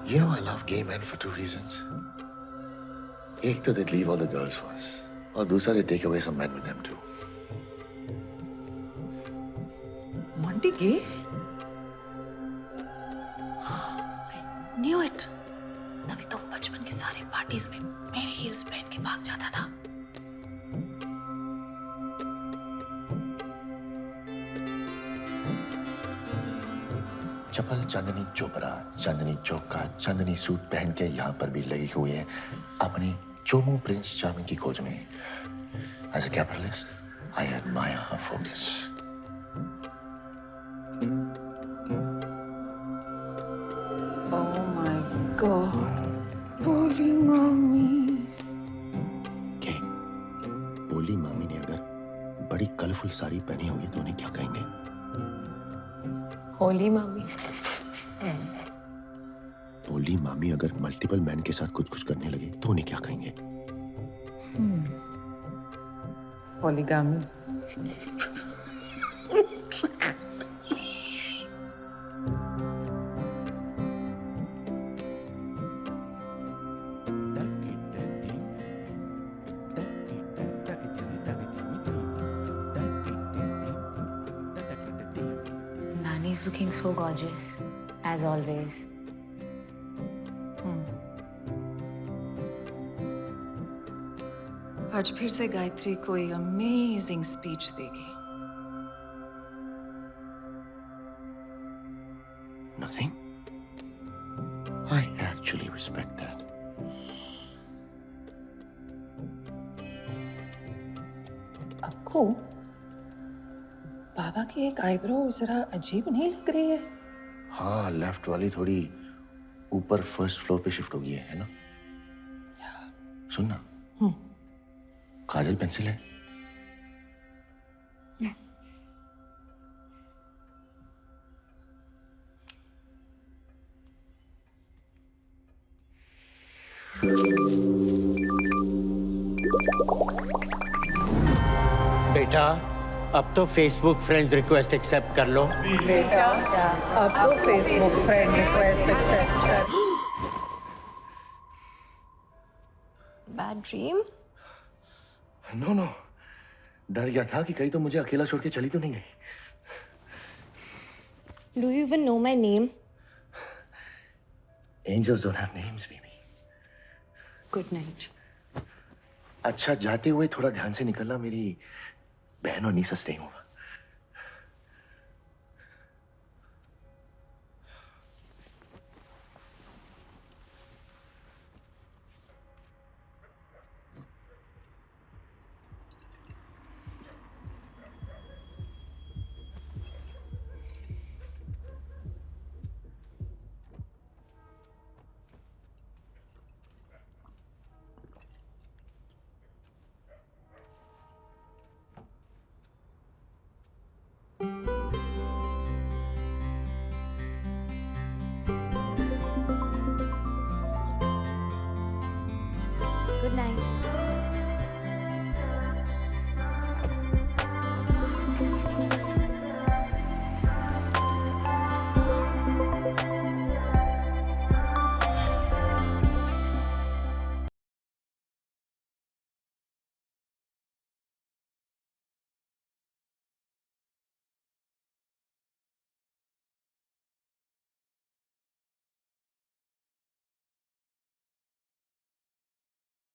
You know I love gay men for two reasons. एक तो they'd leave all the girls for us, और दूसरा they take away some men with them too. Monty gay? I knew it. तभी तो बचपन के सारे parties में मेरे हील्स पहन के भाग जाता था. चपल चांदनी चोपड़ा चांदनी चौक का चांदनी सूट पहन के यहाँ पर भी लगी हुई है अपनी चोमू प्रिंस चार्मिंग की खोज में. As a capitalist, I admire her focus. Oh my God. Bully mommy. के बोली मामी ने अगर बड़ी कलरफुल साड़ी पहनी होगी तो उन्हें क्या कहेंगे? होली मामी. बोली मामी अगर मल्टीपल मैन के साथ कुछ कुछ करने लगे तो उन्हें क्या कहेंगे? Polygamy. Nani's looking so gorgeous, as always. आज फिर से गायत्री कोई अमेजिंग स्पीच देगी. Nothing. I actually respect that. Akku, बाबा की एक आईब्रो जरा अजीब नहीं लग रही है? हाँ, लेफ्ट वाली थोड़ी ऊपर फर्स्ट फ्लोर पे शिफ्ट हो गई है ना? सुनना. काजल पेंसिल है? बेटा अब तो फेसबुक फ्रेंड्स रिक्वेस्ट एक्सेप्ट कर लो. बेटा, अब तो फेसबुक फ्रेंड रिक्वेस्ट एक्सेप्ट कर. Bad dream? नो नो, डर गया था कि कहीं तो मुझे अकेला छोड़ के चली तो नहीं गई. Do you even know my name? Angels don't have names, baby. Good night. अच्छा, जाते हुए थोड़ा ध्यान से निकलना, मेरी बहन और नीसा स्टेइंग होगा. Good night.